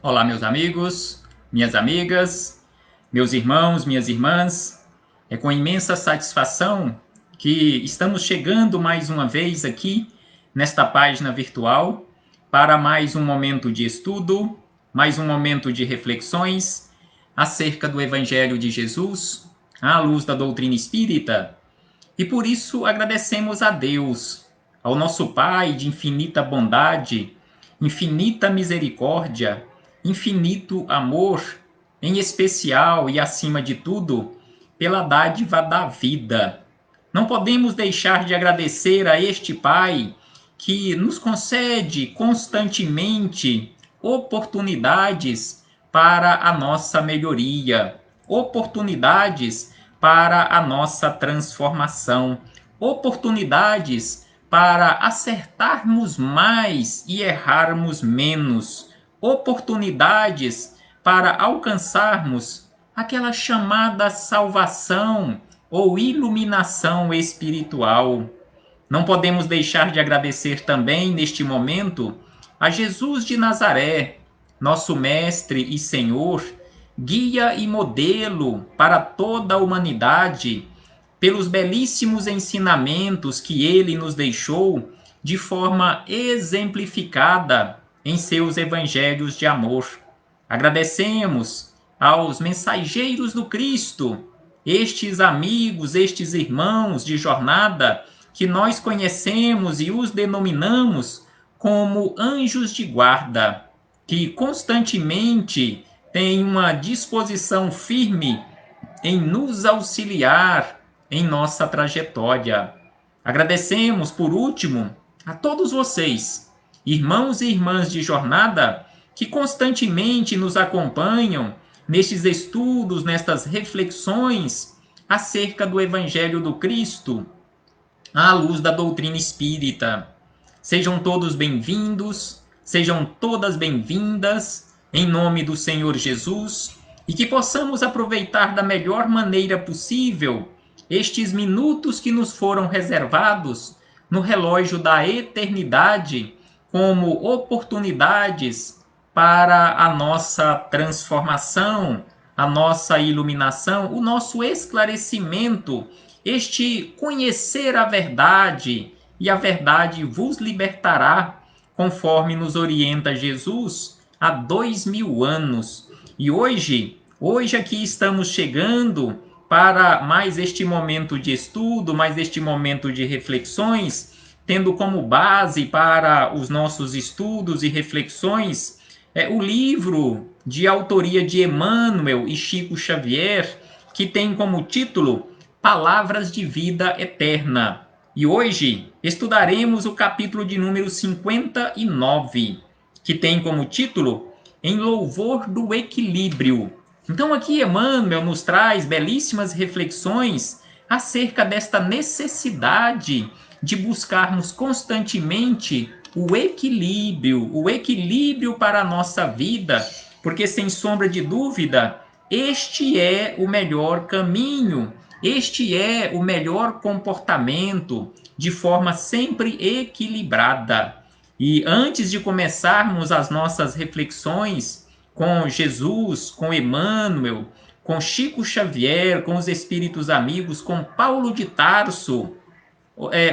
Olá, meus amigos, minhas amigas, meus irmãos, minhas irmãs. É com imensa satisfação que estamos chegando mais uma vez aqui nesta página virtual para mais um momento de estudo, mais um momento de reflexões acerca do Evangelho de Jesus, à luz da doutrina espírita. E por isso agradecemos a Deus, ao nosso Pai de infinita bondade, infinita misericórdia, infinito amor, em especial e acima de tudo, pela dádiva da vida. Não podemos deixar de agradecer a este Pai que nos concede constantemente oportunidades para a nossa melhoria, oportunidades para a nossa transformação, oportunidades para acertarmos mais e errarmos menos, oportunidades para alcançarmos aquela chamada salvação ou iluminação espiritual. Não podemos deixar de agradecer também, neste momento, a Jesus de Nazaré, nosso Mestre e Senhor, guia e modelo para toda a humanidade, pelos belíssimos ensinamentos que ele nos deixou de forma exemplificada em seus evangelhos de amor. Agradecemos aos mensageiros do Cristo, estes amigos, estes irmãos de jornada que nós conhecemos e os denominamos como anjos de guarda, que constantemente têm uma disposição firme em nos auxiliar em nossa trajetória. Agradecemos, por último, a todos vocês, irmãos e irmãs de jornada, que constantemente nos acompanham nestes estudos, nestas reflexões acerca do Evangelho do Cristo, à luz da doutrina espírita. Sejam todos bem-vindos, sejam todas bem-vindas, em nome do Senhor Jesus, e que possamos aproveitar da melhor maneira possível estes minutos que nos foram reservados no relógio da eternidade como oportunidades para a nossa transformação, a nossa iluminação, o nosso esclarecimento, este conhecer a verdade, e a verdade vos libertará, conforme nos orienta Jesus há 2000 anos. E hoje aqui estamos chegando para mais este momento de estudo, mais este momento de reflexões, tendo como base para os nossos estudos e reflexões o livro de autoria de Emmanuel e Chico Xavier, que tem como título Palavras de Vida Eterna. E hoje estudaremos o capítulo de número 59, que tem como título Em Louvor do Equilíbrio. Então aqui Emmanuel nos traz belíssimas reflexões acerca desta necessidade de buscarmos constantemente o equilíbrio para a nossa vida, porque sem sombra de dúvida, este é o melhor caminho, este é o melhor comportamento, de forma sempre equilibrada. E antes de começarmos as nossas reflexões com Jesus, com Emmanuel, com Chico Xavier, com os espíritos amigos, com Paulo de Tarso,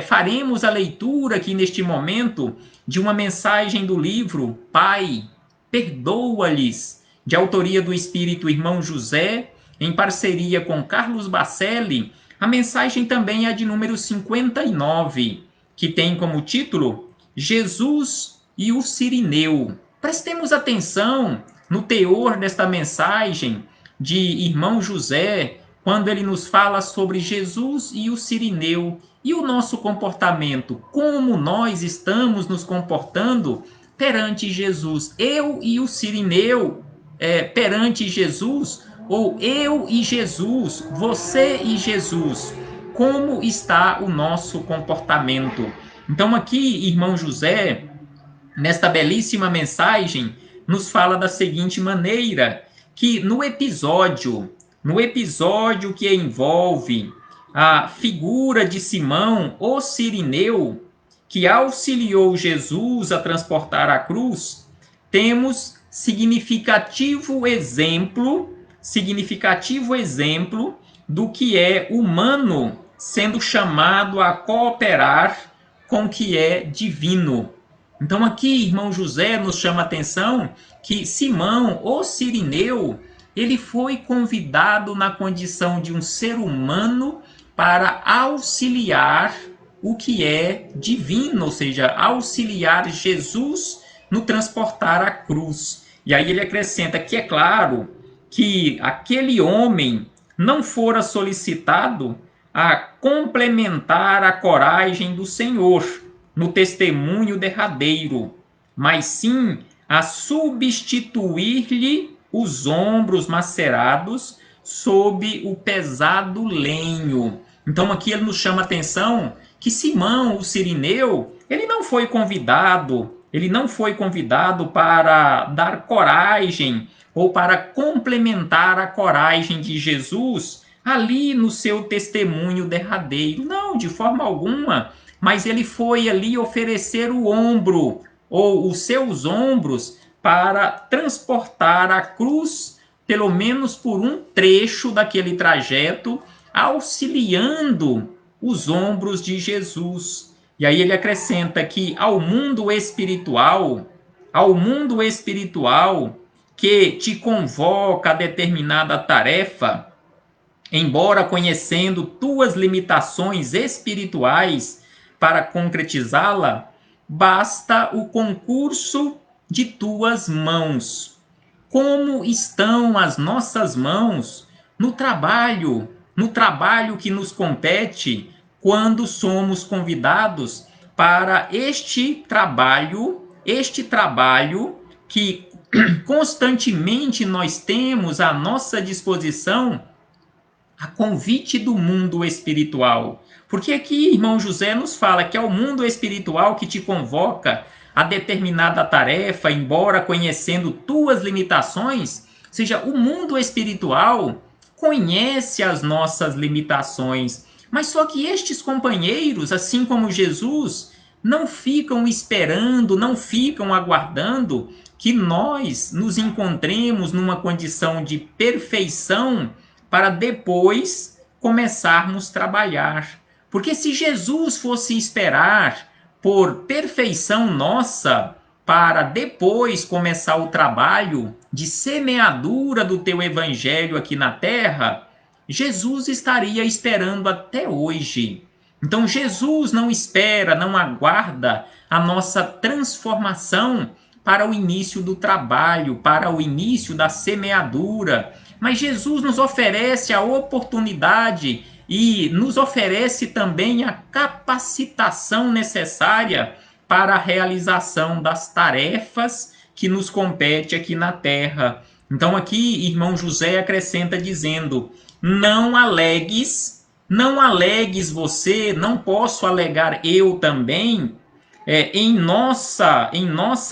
faremos a leitura aqui neste momento de uma mensagem do livro Pai, perdoa-lhes, de autoria do espírito Irmão José, em parceria com Carlos Bacelli. A mensagem também é de número 59, que tem como título Jesus e o Cirineu. Prestemos atenção no teor desta mensagem de Irmão José, quando ele nos fala sobre Jesus e o Cirineu e o nosso comportamento, como nós estamos nos comportando perante Jesus. Eu e o Cirineu perante Jesus, ou eu e Jesus, você e Jesus. Como está o nosso comportamento? Então aqui, irmão José, nesta belíssima mensagem, nos fala da seguinte maneira, que no episódio que envolve a figura de Simão, o Cirineu, que auxiliou Jesus a transportar a cruz, temos significativo exemplo do que é humano sendo chamado a cooperar com o que é divino. Então aqui, irmão José nos chama a atenção que Simão, o Cirineu, ele foi convidado na condição de um ser humano para auxiliar o que é divino, ou seja, auxiliar Jesus no transportar a cruz. E aí ele acrescenta que é claro que aquele homem não fora solicitado a complementar a coragem do Senhor no testemunho derradeiro, mas sim a substituir-lhe os ombros macerados sob o pesado lenho. Então aqui ele nos chama a atenção que Simão, o Cirineu, ele não foi convidado para dar coragem ou para complementar a coragem de Jesus ali no seu testemunho derradeiro. Não, de forma alguma. Mas ele foi ali oferecer o ombro, ou os seus ombros, para transportar a cruz, pelo menos por um trecho daquele trajeto, auxiliando os ombros de Jesus. E aí ele acrescenta que ao mundo espiritual que te convoca a determinada tarefa, embora conhecendo tuas limitações espirituais para concretizá-la, basta o concurso de tuas mãos. Como estão as nossas mãos no trabalho que nos compete quando somos convidados para este trabalho que constantemente nós temos à nossa disposição a convite do mundo espiritual. Porque aqui, irmão José nos fala que é o mundo espiritual que te convoca a determinada tarefa, embora conhecendo tuas limitações, ou seja, o mundo espiritual conhece as nossas limitações. Mas só que estes companheiros, assim como Jesus, não ficam esperando, não ficam aguardando que nós nos encontremos numa condição de perfeição para depois começarmos a trabalhar. Porque se Jesus fosse esperar por perfeição nossa para depois começar o trabalho de semeadura do teu evangelho aqui na terra, Jesus estaria esperando até hoje. Então Jesus não espera, não aguarda a nossa transformação para o início do trabalho, para o início da semeadura. Mas Jesus nos oferece a oportunidade e nos oferece também a capacitação necessária para a realização das tarefas que nos compete aqui na terra. Então aqui, irmão José acrescenta dizendo: não alegues você, não posso alegar eu também, em nossa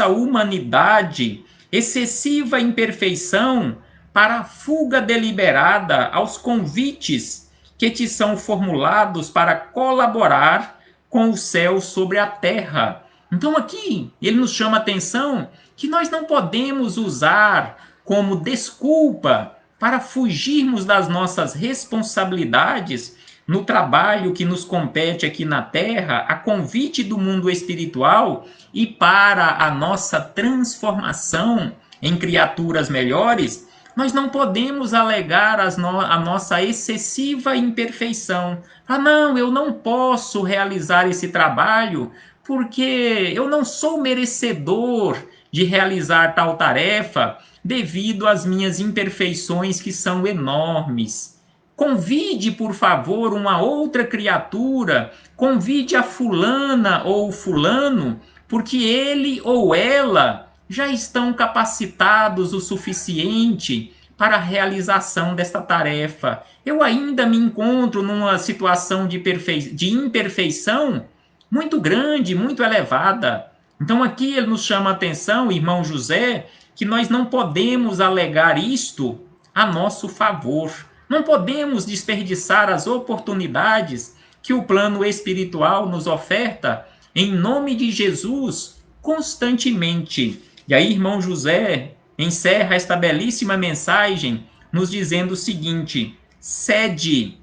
humanidade, excessiva imperfeição para a fuga deliberada aos convites que te são formulados para colaborar com o céu sobre a terra. Então aqui ele nos chama a atenção que nós não podemos usar como desculpa para fugirmos das nossas responsabilidades no trabalho que nos compete aqui na terra, a convite do mundo espiritual e para a nossa transformação em criaturas melhores. Nós não podemos alegar a nossa excessiva imperfeição. Não, eu não posso realizar esse trabalho porque eu não sou merecedor de realizar tal tarefa devido às minhas imperfeições que são enormes. Convide, por favor, uma outra criatura, convide a fulana ou fulano, porque ele ou ela já estão capacitados o suficiente para a realização desta tarefa. Eu ainda me encontro numa situação de imperfeição muito grande, muito elevada. Então aqui ele nos chama a atenção, irmão José, que nós não podemos alegar isto a nosso favor. Não podemos desperdiçar as oportunidades que o plano espiritual nos oferta em nome de Jesus constantemente. E aí, irmão José encerra esta belíssima mensagem nos dizendo o seguinte: cede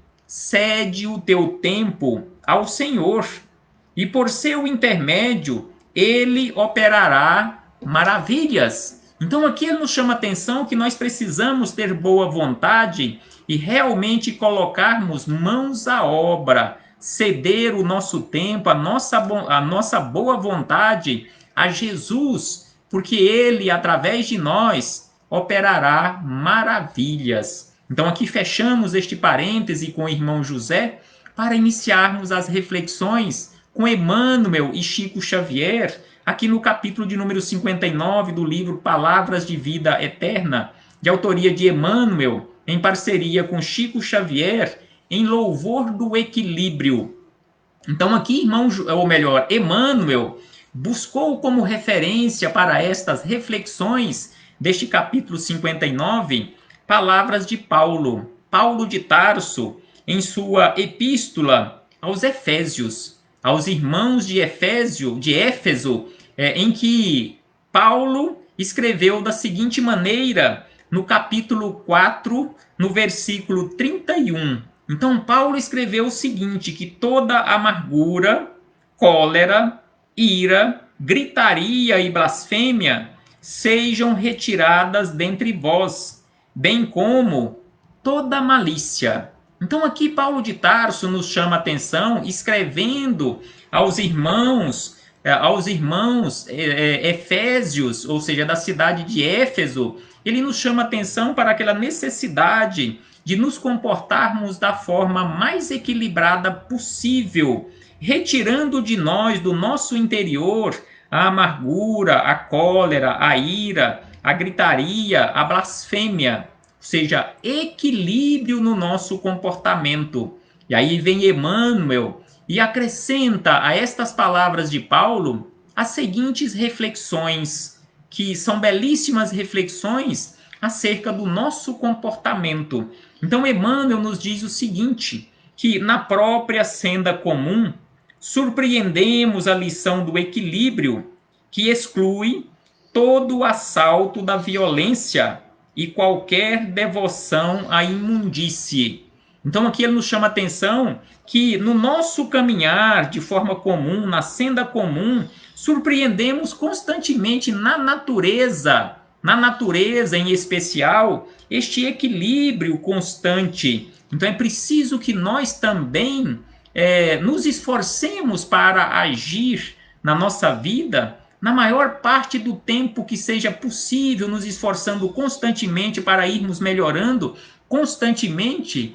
o teu tempo ao Senhor, e por seu intermédio ele operará maravilhas. Então aqui ele nos chama a atenção que nós precisamos ter boa vontade e realmente colocarmos mãos à obra, ceder o nosso tempo, a nossa boa vontade a Jesus, porque ele, através de nós, operará maravilhas. Então aqui fechamos este parêntese com o irmão José para iniciarmos as reflexões com Emmanuel e Chico Xavier, aqui no capítulo de número 59 do livro Palavras de Vida Eterna, de autoria de Emmanuel, em parceria com Chico Xavier, em louvor do equilíbrio. Então aqui, Emmanuel buscou como referência para estas reflexões deste capítulo 59, palavras de Paulo de Tarso, em sua epístola aos Efésios, aos irmãos de Éfeso, em que Paulo escreveu da seguinte maneira, no capítulo 4, no versículo 31. Então, Paulo escreveu o seguinte, que toda amargura, cólera, ira, gritaria e blasfêmia sejam retiradas dentre vós, bem como toda malícia. Então aqui Paulo de Tarso nos chama a atenção, escrevendo aos irmãos Efésios, ou seja, da cidade de Éfeso, ele nos chama a atenção para aquela necessidade de nos comportarmos da forma mais equilibrada possível, retirando de nós, do nosso interior, a amargura, a cólera, a ira, a gritaria, a blasfêmia, ou seja, equilíbrio no nosso comportamento. E aí vem Emmanuel e acrescenta a estas palavras de Paulo as seguintes reflexões, que são belíssimas reflexões acerca do nosso comportamento. Então Emmanuel nos diz o seguinte, que na própria senda comum surpreendemos a lição do equilíbrio, que exclui todo o assalto da violência e qualquer devoção à imundície. Então aqui ele nos chama a atenção que no nosso caminhar de forma comum, na senda comum, surpreendemos constantemente na natureza em especial, este equilíbrio constante. Então é preciso que nós também nos esforcemos para agir na nossa vida na maior parte do tempo que seja possível, nos esforçando constantemente para irmos melhorando constantemente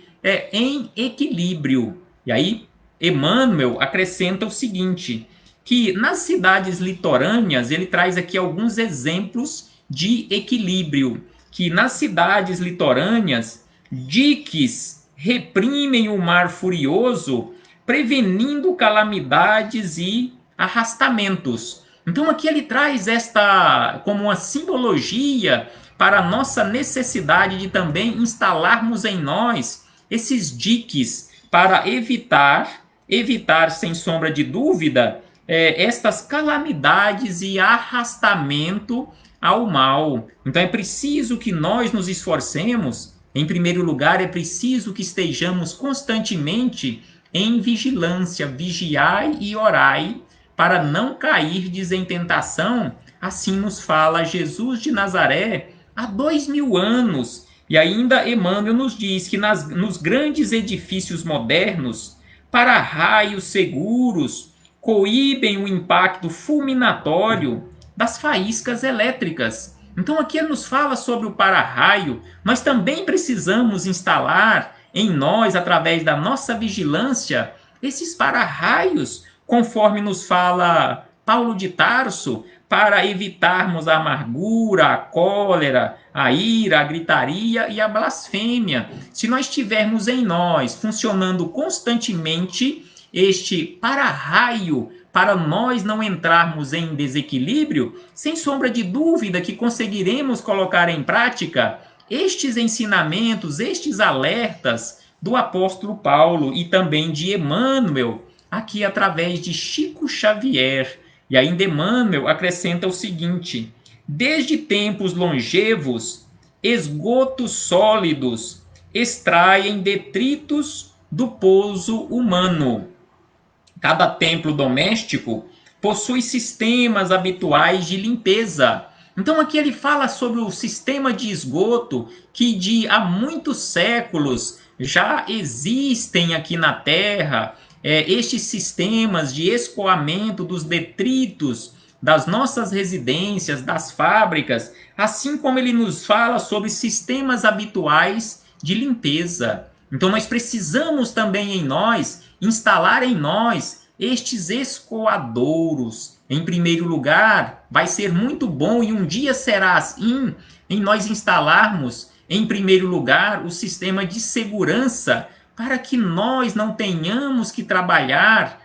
em equilíbrio. E aí Emmanuel acrescenta o seguinte, que nas cidades litorâneas, ele traz aqui alguns exemplos de equilíbrio, que nas cidades litorâneas, diques reprimem o mar furioso, prevenindo calamidades e arrastamentos. Então aqui ele traz esta como uma simbologia para a nossa necessidade de também instalarmos em nós esses diques para evitar sem sombra de dúvida, estas calamidades e arrastamento ao mal. Então é preciso que nós nos esforcemos. Em primeiro lugar, é preciso que estejamos constantemente em vigilância, vigiai e orai, para não cairdes em tentação, assim nos fala Jesus de Nazaré há 2000 anos. E ainda Emmanuel nos diz que nos grandes edifícios modernos, para-raios seguros coíbem o impacto fulminatório das faíscas elétricas. Então aqui ele nos fala sobre o para-raio, nós também precisamos instalar em nós, através da nossa vigilância, esses para-raios, conforme nos fala Paulo de Tarso, para evitarmos a amargura, a cólera, a ira, a gritaria e a blasfêmia. Se nós tivermos em nós, funcionando constantemente, este para-raio, para nós não entrarmos em desequilíbrio, sem sombra de dúvida que conseguiremos colocar em prática estes ensinamentos, estes alertas do apóstolo Paulo e também de Emmanuel, aqui através de Chico Xavier. E ainda Emmanuel acrescenta o seguinte, desde tempos longevos, esgotos sólidos extraem detritos do pouso humano. Cada templo doméstico possui sistemas habituais de limpeza. Então aqui ele fala sobre o sistema de esgoto que de há muitos séculos já existem aqui na Terra, estes sistemas de escoamento dos detritos das nossas residências, das fábricas, assim como ele nos fala sobre sistemas habituais de limpeza. Então nós precisamos também em nós, instalar em nós estes escoadouros. Em primeiro lugar, vai ser muito bom e um dia será assim, em nós instalarmos, em primeiro lugar, o sistema de segurança, para que nós não tenhamos que trabalhar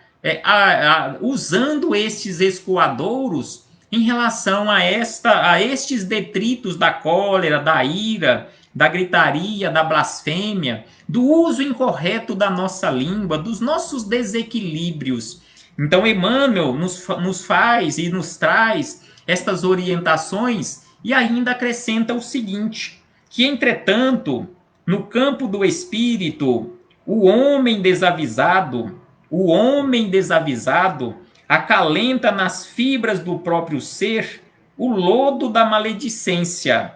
usando estes escoadouros em relação a estes detritos da cólera, da ira, da gritaria, da blasfêmia, do uso incorreto da nossa língua, dos nossos desequilíbrios. Então, Emmanuel nos faz e nos traz estas orientações e ainda acrescenta o seguinte, que, entretanto, no campo do espírito, o homem desavisado acalenta nas fibras do próprio ser o lodo da maledicência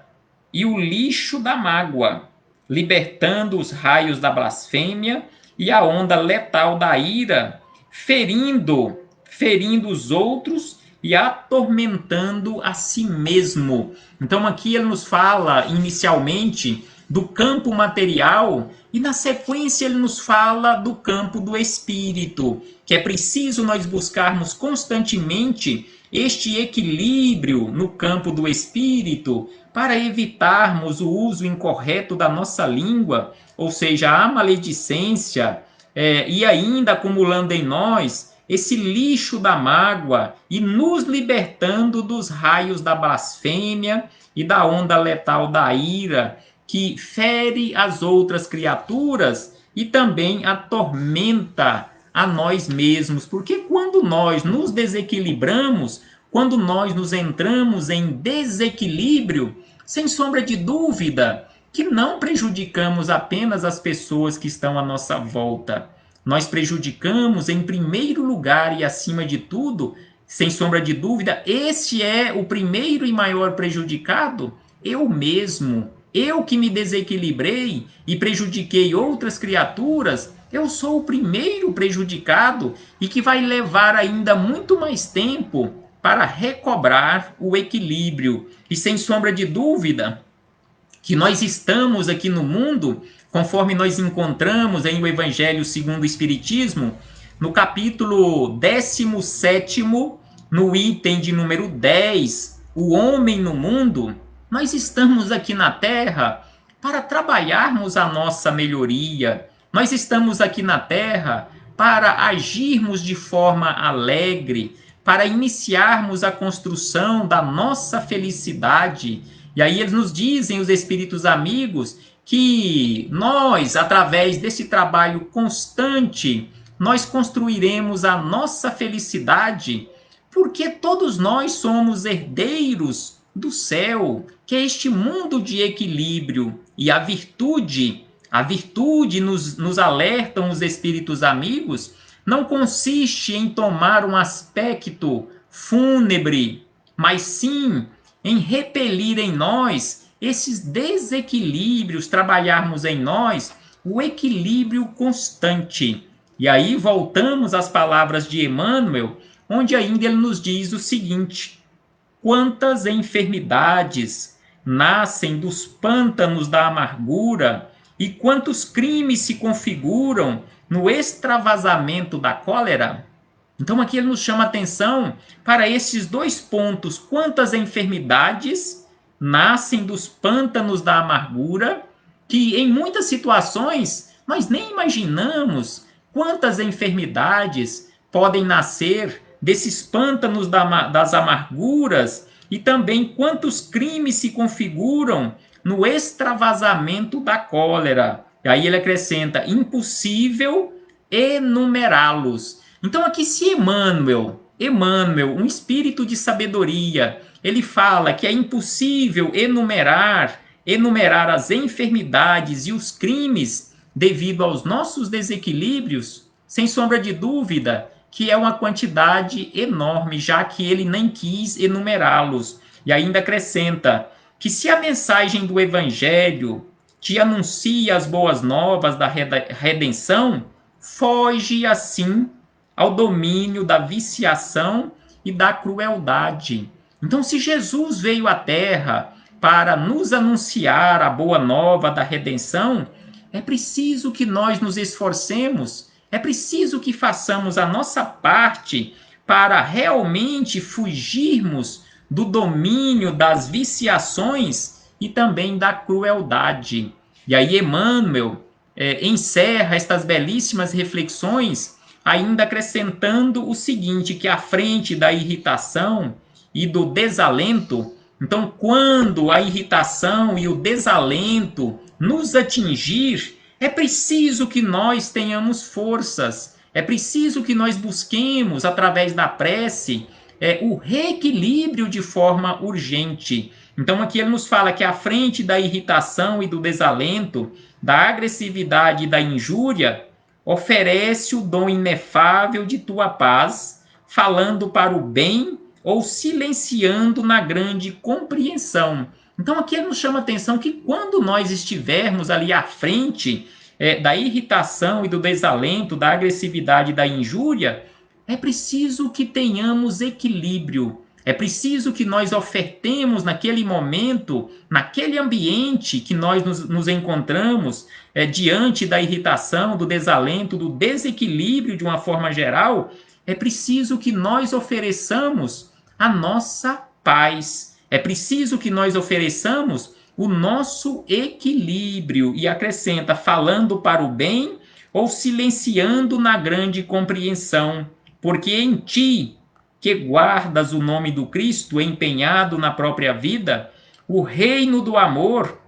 e o lixo da mágoa, libertando os raios da blasfêmia e a onda letal da ira, ferindo os outros e atormentando a si mesmo. Então aqui ele nos fala inicialmente do campo material e na sequência ele nos fala do campo do espírito, que é preciso nós buscarmos constantemente este equilíbrio no campo do espírito para evitarmos o uso incorreto da nossa língua, ou seja, a maledicência, e ainda acumulando em nós esse lixo da mágoa e nos libertando dos raios da blasfêmia e da onda letal da ira, que fere as outras criaturas e também atormenta a nós mesmos. Porque quando nós nos desequilibramos, quando nós nos entramos em desequilíbrio, sem sombra de dúvida, que não prejudicamos apenas as pessoas que estão à nossa volta. Nós prejudicamos, em primeiro lugar e acima de tudo, sem sombra de dúvida, este é o primeiro e maior prejudicado, eu mesmo. Eu que me desequilibrei e prejudiquei outras criaturas, eu sou o primeiro prejudicado e que vai levar ainda muito mais tempo para recobrar o equilíbrio. E sem sombra de dúvida, que nós estamos aqui no mundo, conforme nós encontramos em o Evangelho segundo o Espiritismo, no capítulo 17º, no item de número 10, o homem no mundo, nós estamos aqui na Terra para trabalharmos a nossa melhoria. Nós estamos aqui na Terra para agirmos de forma alegre, para iniciarmos a construção da nossa felicidade. E aí eles nos dizem, os espíritos amigos, que nós, através desse trabalho constante, nós construiremos a nossa felicidade, porque todos nós somos herdeiros do céu, que é este mundo de equilíbrio. E a virtude nos alertam os espíritos amigos, não consiste em tomar um aspecto fúnebre, mas sim em repelir em nós esses desequilíbrios, trabalharmos em nós o equilíbrio constante. E aí voltamos às palavras de Emmanuel, onde ainda ele nos diz o seguinte: quantas enfermidades nascem dos pântanos da amargura e quantos crimes se configuram no extravasamento da cólera? Então aqui ele nos chama atenção para esses dois pontos. Quantas enfermidades nascem dos pântanos da amargura, que em muitas situações nós nem imaginamos quantas enfermidades podem nascer desses pântanos das amarguras, e também quantos crimes se configuram no extravasamento da cólera. E aí ele acrescenta, impossível enumerá-los. Então aqui, se Emmanuel Emmanuel, um espírito de sabedoria. Ele fala que é impossível enumerar as enfermidades e os crimes devido aos nossos desequilíbrios, sem sombra de dúvida, que é uma quantidade enorme, já que ele nem quis enumerá-los. E ainda acrescenta que se a mensagem do Evangelho te anuncia as boas novas da redenção, foge assim ao domínio da viciação e da crueldade. Então, se Jesus veio à Terra para nos anunciar a boa nova da redenção, é preciso que nós nos esforcemos, é preciso que façamos a nossa parte para realmente fugirmos do domínio das viciações e também da crueldade. E aí Emmanuel encerra estas belíssimas reflexões ainda acrescentando o seguinte, que à frente da irritação e do desalento, então quando a irritação e o desalento nos atingir, é preciso que nós tenhamos forças, é preciso que nós busquemos, através da prece, o reequilíbrio de forma urgente. Então aqui ele nos fala que à frente da irritação e do desalento, da agressividade e da injúria, oferece o dom inefável de tua paz, falando para o bem ou silenciando na grande compreensão. Então aqui ele nos chama a atenção que quando nós estivermos ali à frente da irritação e do desalento, da agressividade e da injúria, é preciso que tenhamos equilíbrio. É preciso que nós ofertemos naquele momento, naquele ambiente que nós nos encontramos, diante da irritação, do desalento, do desequilíbrio de uma forma geral, é preciso que nós ofereçamos a nossa paz. É preciso que nós ofereçamos o nosso equilíbrio. E acrescenta, falando para o bem ou silenciando na grande compreensão. Porque em ti, que guardas o nome do Cristo empenhado na própria vida, o reino do amor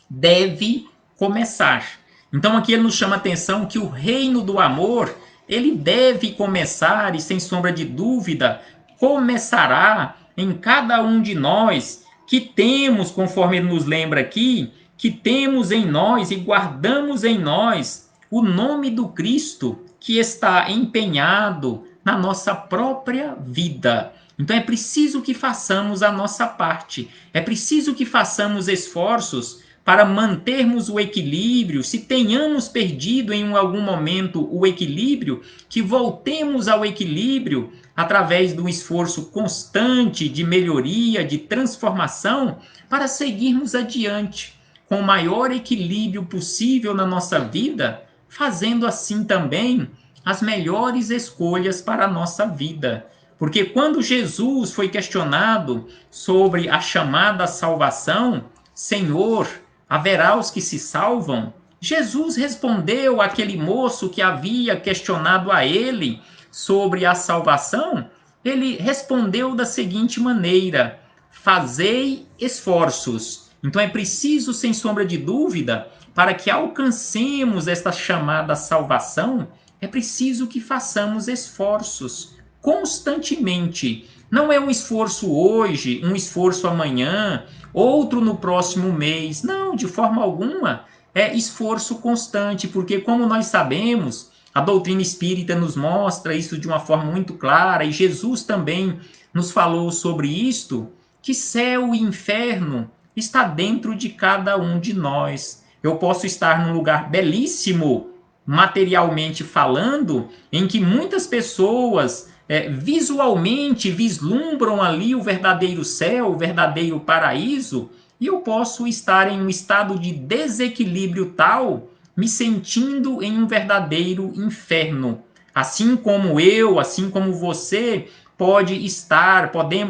deve começar. Então aqui ele nos chama a atenção que o reino do amor, ele deve começar e sem sombra de dúvida, começará em cada um de nós que temos, conforme ele nos lembra aqui, que temos em nós e guardamos em nós o nome do Cristo que está empenhado na nossa própria vida. Então é preciso que façamos a nossa parte, é preciso que façamos esforços para mantermos o equilíbrio. Se tenhamos perdido em algum momento o equilíbrio, que voltemos ao equilíbrio através do esforço constante de melhoria, de transformação, para seguirmos adiante com o maior equilíbrio possível na nossa vida, fazendo assim também as melhores escolhas para a nossa vida. Porque quando Jesus foi questionado sobre a chamada salvação, Senhor, haverá os que se salvam? Jesus respondeu àquele moço que havia questionado a ele sobre a salvação. Ele respondeu da seguinte maneira: fazei esforços. Então é preciso, sem sombra de dúvida, para que alcancemos esta chamada salvação, é preciso que façamos esforços constantemente. Não é um esforço hoje, um esforço amanhã, outro no próximo mês. Não, de forma alguma. É esforço constante, porque como nós sabemos, a doutrina espírita nos mostra isso de uma forma muito clara, e Jesus também nos falou sobre isto, que céu e inferno está dentro de cada um de nós. Eu posso estar num lugar belíssimo, materialmente falando, em que muitas pessoas visualmente vislumbram ali o verdadeiro céu, o verdadeiro paraíso, e eu posso estar em um estado de desequilíbrio tal, me sentindo em um verdadeiro inferno. Assim como eu, assim como você,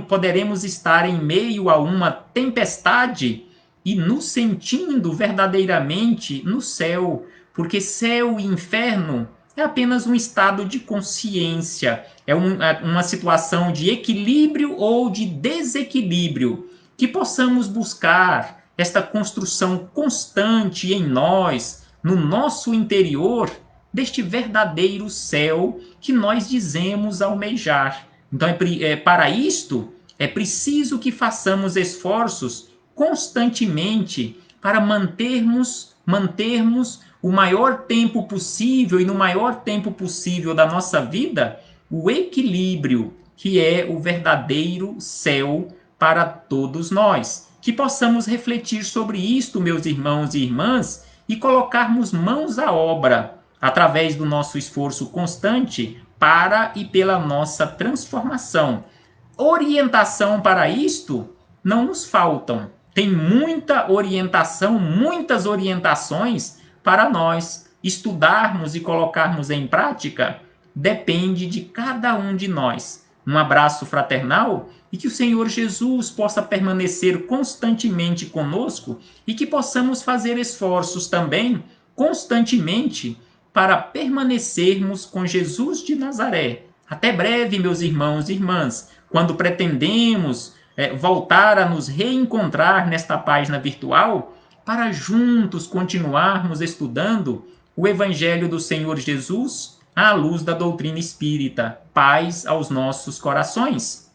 poderemos estar em meio a uma tempestade e nos sentindo verdadeiramente no céu, porque céu e inferno é apenas um estado de consciência, é uma situação de equilíbrio ou de desequilíbrio, que possamos buscar esta construção constante em nós, no nosso interior, deste verdadeiro céu que nós dizemos almejar. Então, para isto, é preciso que façamos esforços constantemente para mantermos o maior tempo possível e no maior tempo possível da nossa vida o equilíbrio que é o verdadeiro céu para todos nós. Que possamos refletir sobre isto, meus irmãos e irmãs, e colocarmos mãos à obra através do nosso esforço constante para e pela nossa transformação. Orientação para isto não nos faltam. Tem muita orientação, muitas orientações para nós estudarmos e colocarmos em prática. Depende de cada um de nós. Um abraço fraternal e que o Senhor Jesus possa permanecer constantemente conosco e que possamos fazer esforços também constantemente para permanecermos com Jesus de Nazaré. Até breve, meus irmãos e irmãs, quando pretendemos voltar a nos reencontrar nesta página virtual, para juntos continuarmos estudando o Evangelho do Senhor Jesus à luz da doutrina espírita. Paz aos nossos corações.